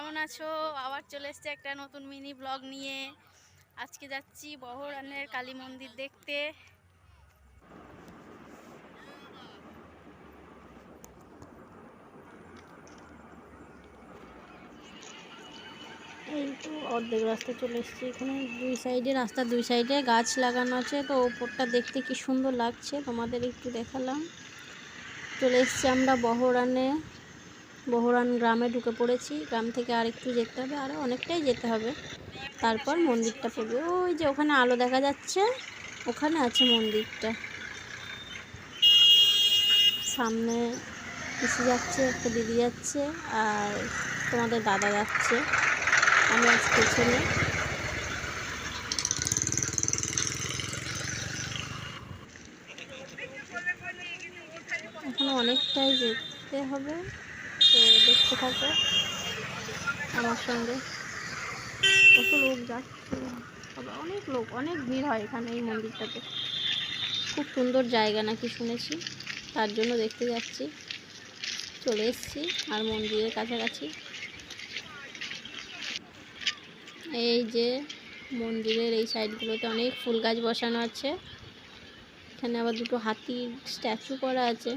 কেমন আছো? আবার চলে এসেছে একটা নতুন মিনি ব্লগ নিয়ে। আজকে যাচ্ছি বহরানের কালী মন্দির দেখতে। এই তো অর্ধেক রাস্তা চলে এসেছি। এখানে দুই সাইডে রাস্তার দুই সাইডে গাছ লাগানো আছে, তো ওপরটা দেখতে কি সুন্দর লাগছে, তোমাদের একটু দেখালাম। চলে এসেছি আমরা বহরান গ্রামে ঢুকে পড়েছি। গ্রাম থেকে আর একটু যেতে হবে, আরও অনেকটাই যেতে হবে, তারপর মন্দিরটা পড়বে। ওই যে ওখানে আলো দেখা যাচ্ছে, ওখানে আছে মন্দিরটা। সামনে পিসি যাচ্ছে, একটা দিদি যাচ্ছে, আর তোমাদের দাদা যাচ্ছে, আমি আজ পেছনে। এখনো অনেকটাই যেতে হবে, তো দেখতে থাকো আমার সঙ্গে। কত লোক যাচ্ছে, অনেক লোক, অনেক ভিড় হয় এখানে এই মন্দিরটাতে। খুব সুন্দর জায়গা নাকি শুনেছি, তার জন্য দেখতে যাচ্ছি। চলে এসেছি আর মন্দিরের কাছাকাছি। এই যে মন্দিরের এই সাইডগুলোতে অনেক ফুল গাছ বসানো আছে। এখানে আবার দুটো হাতির স্ট্যাচু করা আছে।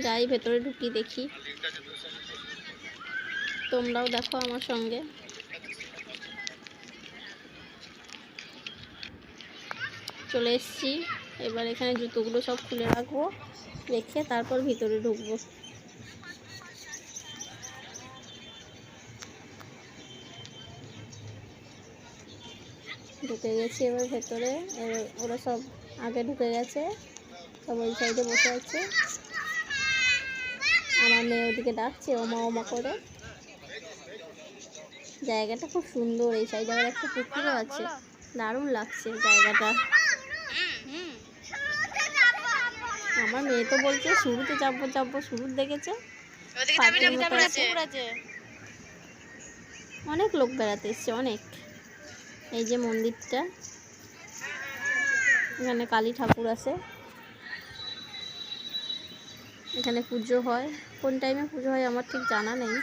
যাই ভেতরে ঢুকি, দেখি, তোমরাও দেখো আমার সঙ্গে। চলে এসেছি, এবার এখানে জুতোগুলো সব খুলে রাখবো, রেখে তারপর ভিতরে ঢুকবো। ঢুকে গেছি এবার ভেতরে। এবার ওরা সব আগে ঢুকে গেছে, সব ওই সাইডে বসে আছে। আমার মেয়ে ওদিকে ডাকছে ওমা ওমা করে। জায়গাটা খুব সুন্দর, এই সাইডে আবার একটা পুকুরও আছে, দারুণ লাগছে জায়গাটা। আমার মেয়ে তো বলছে শুরুতে চাপবো, শুরুর দেখেছে। অনেক লোক বেড়াতে এসছে, অনেক। এই যে মন্দিরটা, এখানে কালী ঠাকুর আছে। এখানে পুজো হয়, কোন টাইমে পুজো হয় আমার ঠিক জানা নেই।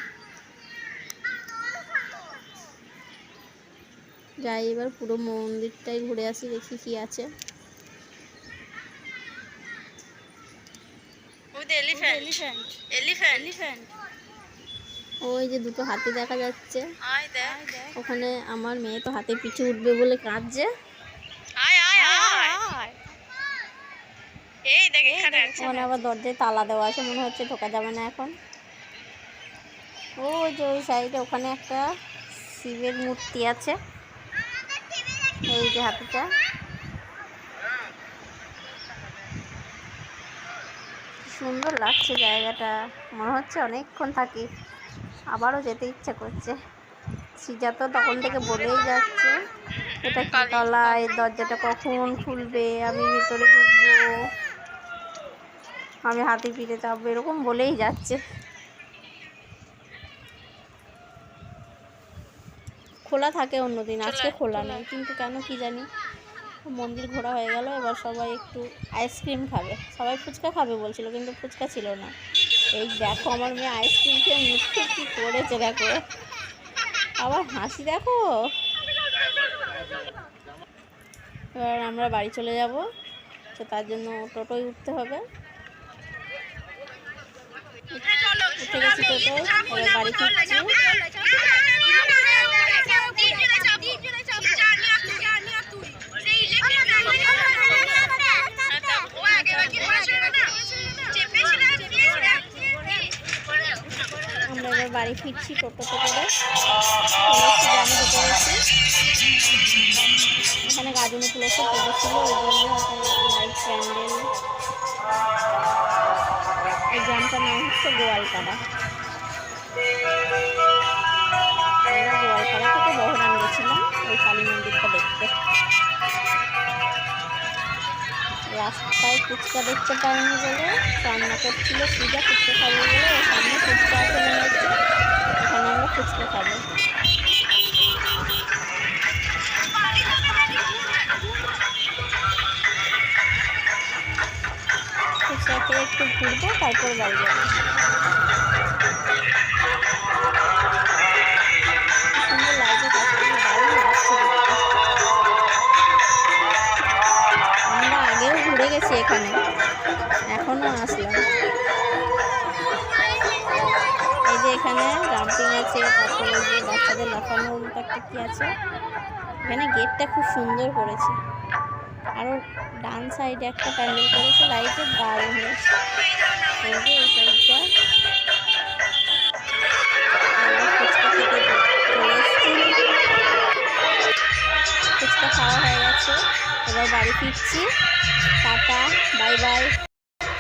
যাই এবার পুরো মন্দিরটাই ঘুরে আসি, দেখি কি আছে। ওই যে দুটো হাতি দেখা যাচ্ছে, ওখানে আমার মেয়ে তো হাতে পিঠে উঠবে বলে কাঁদছে। ওখানে আবার দরজায় তালা দেওয়া আছে, মনে হচ্ছে ঢোকা যাবে না এখন। ওই যে ওই সাইডে ওখানে একটা শিবের মূর্তি আছে। এই যে হাতিটা, সুন্দর লাগছে জায়গাটা, মনে হচ্ছে অনেকক্ষণ থাকি, আবারও যেতে ইচ্ছে করছে। সিজা তো তখন থেকে বলেই যাচ্ছে এটা কি তলা, এই দরজাটা কখন খুলবে, আমি ভিতরে ঢুকবো, আমি হাতি পিঠে চাপবো, এরকম বলেই যাচ্ছে। খোলা থাকে অন্যদিন, আজকে খোলা নেই, কিন্তু কেন কি জানি। মন্দির ঘোরা হয়ে গেল, এবার সবাই একটু আইসক্রিম খাবে। সবাই ফুচকা খাবে বলছিল, কিন্তু ফুচকা ছিল না। এই দেখো আমার মেয়ে আইসক্রিম খেয়ে মুখে কি করেছে, দেখো আবার হাসি দেখো। এবার আমরা বাড়ি চলে যাব, তো তার জন্য টোটোয় উঠতে হবে। উঠে গেছি টোটোয়, এবার বাড়ি ফিরছি। আমরা এবার বাড়ি ফিরছি টোটোতে করে। গ্রামে ঢুকে গেছি। এখানে গাজন উপলক্ষে পুজো ছিল, ওই জন্য লাইট প্যান্ডেল। এই গ্রামটার নাম হচ্ছে গোয়ালপাড়া। আমরা গোয়ালপাড়া থেকে বহরান গেছিলাম ওই কালী মন্দিরটা দেখতে। রাস্তায় ফুচকা দেখতে পাইনি বলে রান্না করছিল সিজা, ফুচকা খাবো বলে ওর সামনে ফুচকা আছে নিয়েছে, এখানে আমরা ফুচকা খাবো। ফুচকা খেয়ে একটু ঘুরবো, তারপর বাড়ি যাবো। এখন আসলাম। এই যে এখানে জাম্পিং আছে, তারপরে এই যে বাচ্চাদের লাফানোর মতো একটা কি আছে। এখানে গেটটা খুব সুন্দর করেছে। আরো ডান সাইডে একটা প্যান্ডেল করেছে লাইটের, দারুণ হয়েছে। এই যে এই সাইডটা ফুচকা খেতে চলে এসেছি। ফুচকা খাওয়া হয়ে গেছে, এবার বাড়ি ফিরছি। Tata, bye bye.